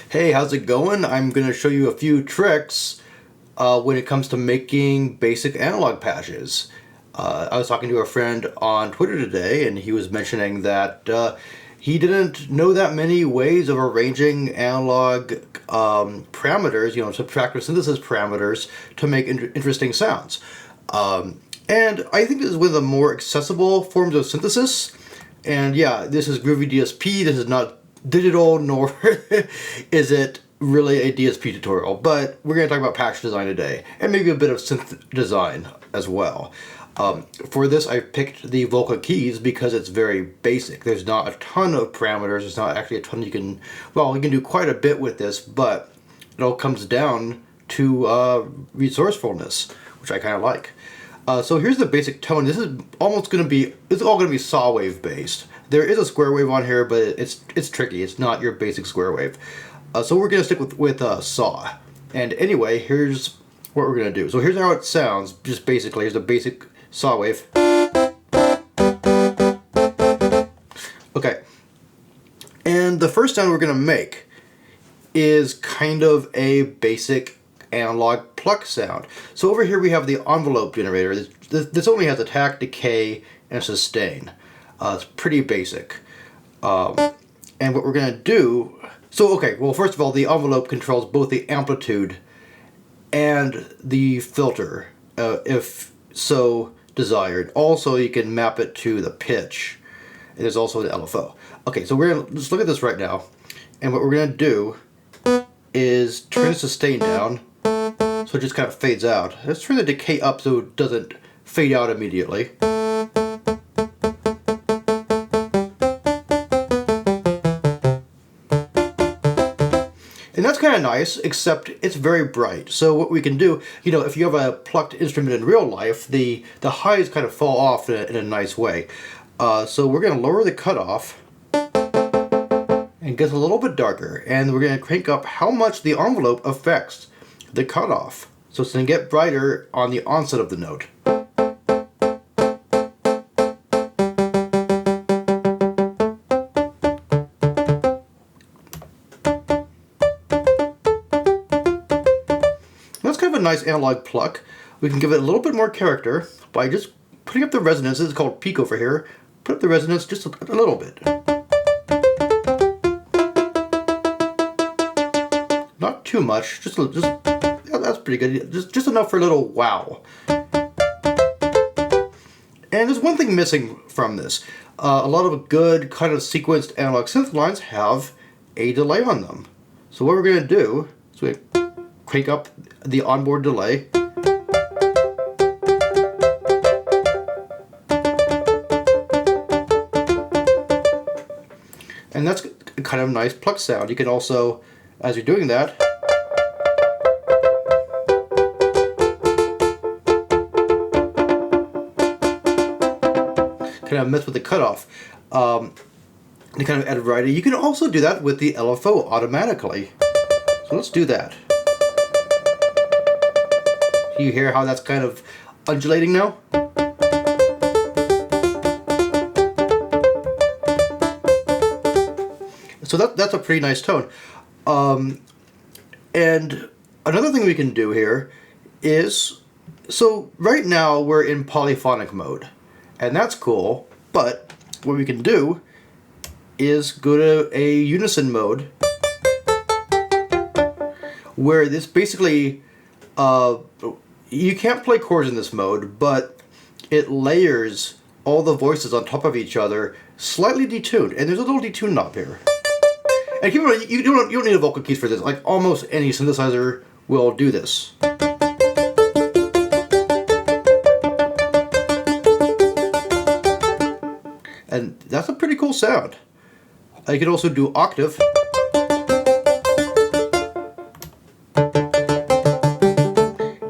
Hey, how's it going? I'm going to show you a few tricks when it comes to making basic analog patches. I was talking to a friend on Twitter today, and he was mentioning that he didn't know that many ways of arranging analog parameters, subtractive synthesis parameters, to make interesting sounds. And I think this is one of the more accessible forms of synthesis. And yeah, this is Groovy DSP. This is not digital, nor is it really a DSP tutorial, but we're going to talk about patch design today, and maybe a bit of synth design as well. For this, I picked the vocal keys because it's very basic. There's not a ton of parameters. There's not actually a ton you can do quite a bit with this, but it all comes down to resourcefulness, which I kind of like. So here's the basic tone. This is almost going to be, it's all going to be saw wave based. There is a square wave on here, but it's tricky. It's not your basic square wave. So we're going to stick with saw. And anyway, here's what we're going to do. So here's how it sounds, just basically. Here's the basic saw wave. Okay. And the first sound we're going to make is kind of a basic analog pluck sound. So over here we have the envelope generator. This only has attack, decay, and sustain. It's pretty basic. And what we're going to do... first of all, the envelope controls both the amplitude and the filter, if so desired. Also, you can map it to the pitch. And there's also the LFO. Okay, so let's look at this right now. And what we're going to do is turn the sustain down, so it just kind of fades out. Let's turn the decay up so it doesn't fade out immediately. And that's kind of nice, except it's very bright. So what we can do, if you have a plucked instrument in real life, the highs kind of fall off in a nice way. So we're going to lower the cutoff and get a little bit darker. And we're going to crank up how much the envelope affects the cutoff. So it's going to get brighter on the onset of the note. That's kind of a nice analog pluck. We can give it a little bit more character by just putting up the resonance. This is called peak over here. Put up the resonance just a little bit. Not too much, yeah, that's pretty good. Just enough for a little wow. And there's one thing missing from this. A lot of good kind of sequenced analog synth lines have a delay on them. So what we're going to do is we crank up the onboard delay. And that's kind of a nice pluck sound. You can also, as you're doing that, kind of mess with the cutoff. To kind of add variety. You can also do that with the LFO automatically. So let's do that. Do you hear how that's kind of undulating now? So that's a pretty nice tone. And another thing we can do here is, so right now we're in polyphonic mode, and that's cool, but what we can do is go to a unison mode, where this basically, you can't play chords in this mode, but it layers all the voices on top of each other, slightly detuned, and there's a little detune knob here. And keep in mind, you don't need a vocal keys for this. Like almost any synthesizer will do this. And that's a pretty cool sound. You can also do octave.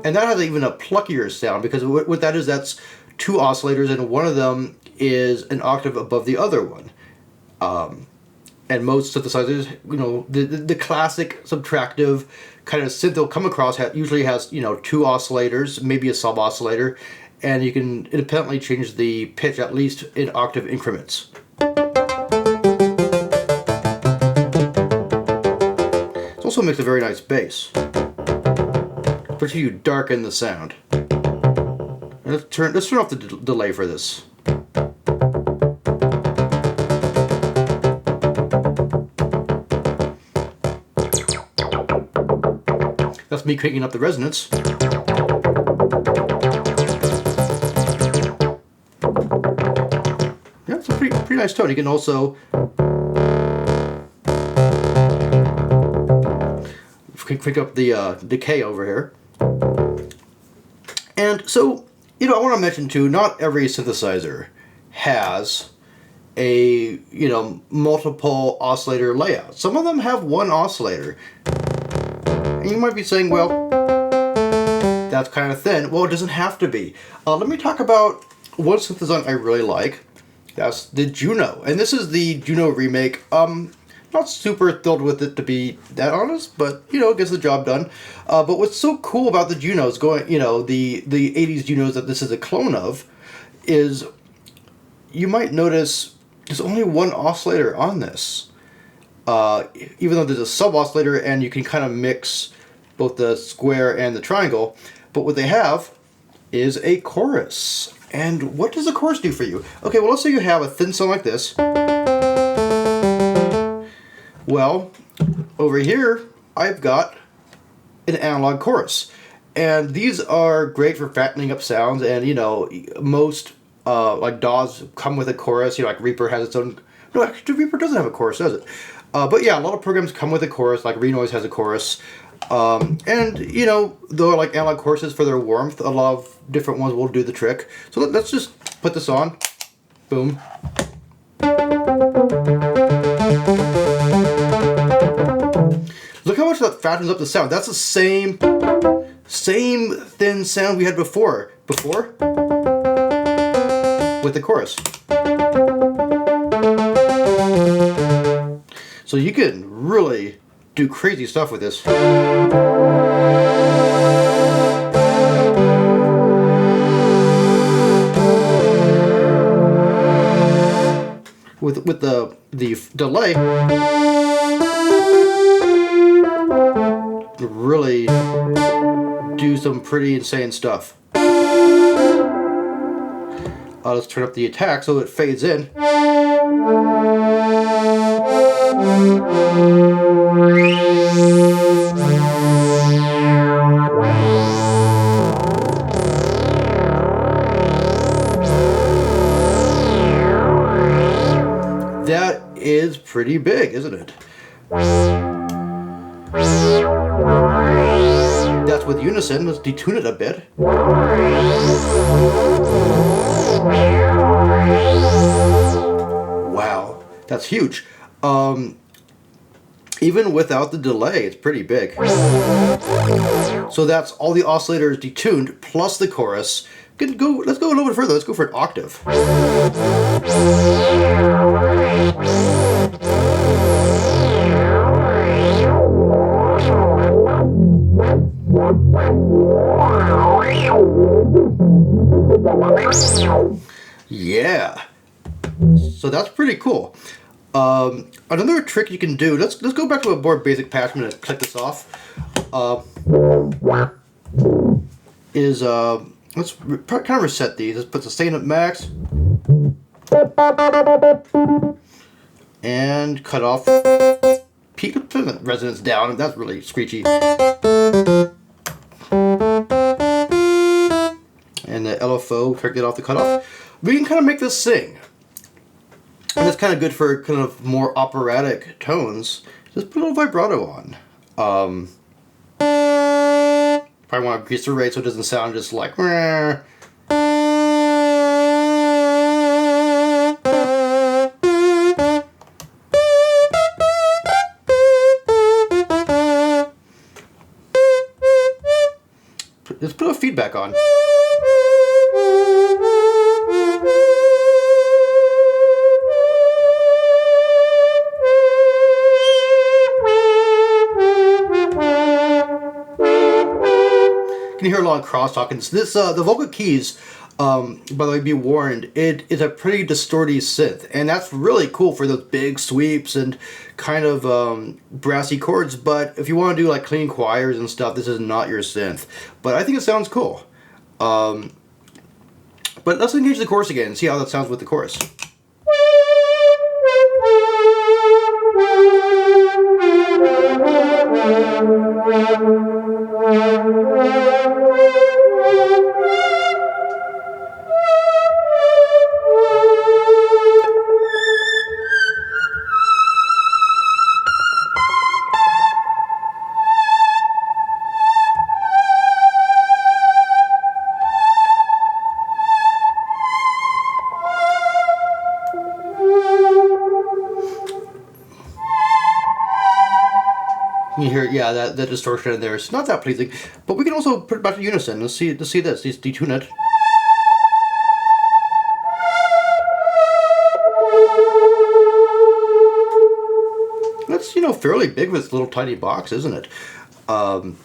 And that has even a pluckier sound, because what that is, that's two oscillators, and one of them is an octave above the other one. And most synthesizers, the classic subtractive kind of synth they'll come across usually has, two oscillators, maybe a sub-oscillator, and you can independently change the pitch at least in octave increments. also makes a very nice bass. Especially you darken the sound. Let's turn off the delay for this. That's me cranking up the resonance. Yeah, it's a pretty nice tone. You can also crank up the decay over here. And so, you know, I want to mention too, not every synthesizer has a, you know, multiple oscillator layout. Some of them have one oscillator. And you might be saying, well, that's kind of thin. Well, it doesn't have to be. Let me talk about one synthesizer I really like. That's the Juno. And this is the Juno remake. Not super thrilled with it, to be that honest, but, you know, it gets the job done. But what's so cool about the Junos, you know, the 80s Junos that this is a clone of, is you might notice there's only one oscillator on this. Even though there's a sub-oscillator and you can kind of mix both the square and the triangle, but what they have is a chorus. And what does a chorus do for you? Okay, well, let's say you have a thin sound like this. Well, over here, I've got an analog chorus. And these are great for fattening up sounds, and, you know, most, like, DAWs come with a chorus. You know, like Reaper has its own... No, actually, Reaper doesn't have a chorus, does it? But yeah, a lot of programs come with a chorus, like Renoise has a chorus. And, you know, though like analog choruses for their warmth, a lot of different ones will do the trick. So let's just put this on. Boom. Look how much that fattens up the sound. That's the same thin sound we had before with the chorus. So you can really do crazy stuff with this. With the delay, really do some pretty insane stuff. Let's turn up the attack so it fades in. That is pretty big, isn't it? That's with Unison. Let's detune it a bit. Wow, that's huge. Even without the delay, it's pretty big. So that's all the oscillators detuned plus the chorus. Let's go a little bit further. Let's go for an octave. Yeah. So that's pretty cool. Another trick you can do, let's go back to a more basic patch. I'm going to click this off. Let's kind of reset these. Let's put sustain at max. And cut off peak, put the resonance down. That's really screechy. And the LFO, correct it off the cutoff. We can kind of make this sing. And that's kind of good for kind of more operatic tones. Just put a little vibrato on. Probably want to grease the rate so it doesn't sound just like... Meh. Let's put a feedback on. You can hear a lot of crosstalk. And this, the vocal keys By the way, be warned, it is a pretty distorty synth, and that's really cool for those big sweeps and kind of brassy chords, but if you want to do like clean choirs and stuff, this is not your synth. But I think it sounds cool. But let's engage the chorus again and see how that sounds with the chorus. You hear, yeah, that distortion in there is not that pleasing, but we can also put it back to unison. Let's see this. Let's detune it. That's, you know, fairly big with this little tiny box, isn't it? And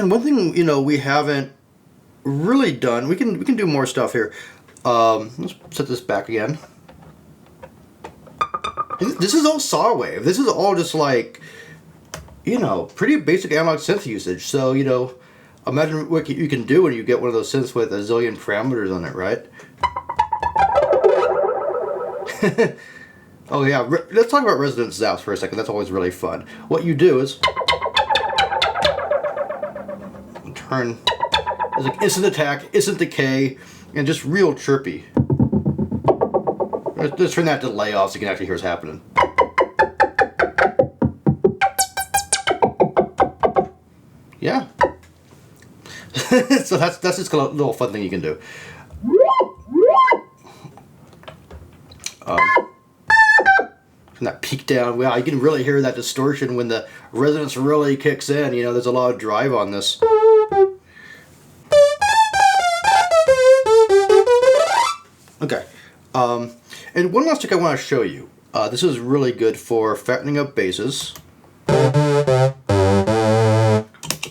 one thing, you know, we haven't really done, we can do more stuff here. Let's set this back again. This is all saw wave. This is all just like, you know, pretty basic analog synth usage. So, you know, imagine what you can do when you get one of those synths with a zillion parameters on it, right? Oh yeah, let's talk about resonance zaps for a second. That's always really fun. What you do is turn, it's like instant attack, instant decay, and just real chirpy. Let's turn that delay off so you can actually hear what's happening. Yeah. So that's just a little fun thing you can do. Turn that peak down. Wow, you can really hear that distortion when the resonance really kicks in. You know, there's a lot of drive on this. Okay. And one last trick I want to show you. This is really good for fattening up basses. Let's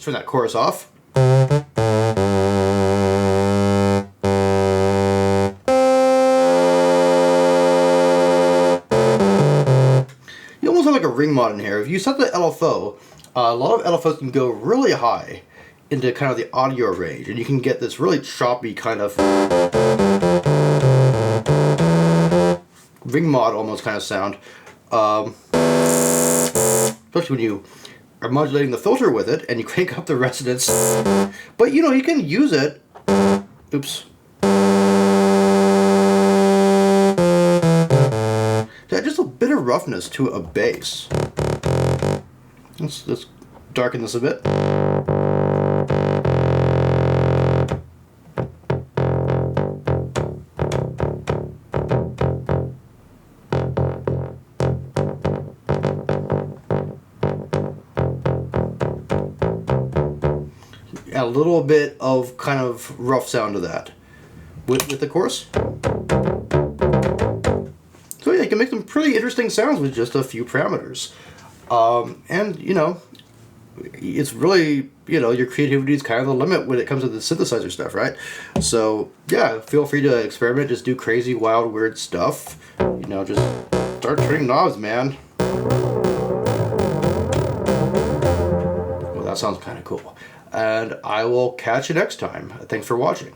turn that chorus off. You almost have like a ring mod in here. If you set the LFO, a lot of LFOs can go really high into kind of the audio range, and you can get this really choppy kind of ring mod almost kind of sound, especially when you are modulating the filter with it and you crank up the resonance. But you know, you can use it. Oops. To add just a bit of roughness to a bass. Let's darken this a bit. A little bit of kind of rough sound to that with the chorus. So yeah, you can make some pretty interesting sounds with just a few parameters. And you know, it's really, you know, your creativity is kind of the limit when it comes to the synthesizer stuff, right? So yeah, feel free to experiment, just do crazy, wild, weird stuff. You know, just start turning knobs, man. Well, that sounds kind of cool. And I will catch you next time. Thanks for watching.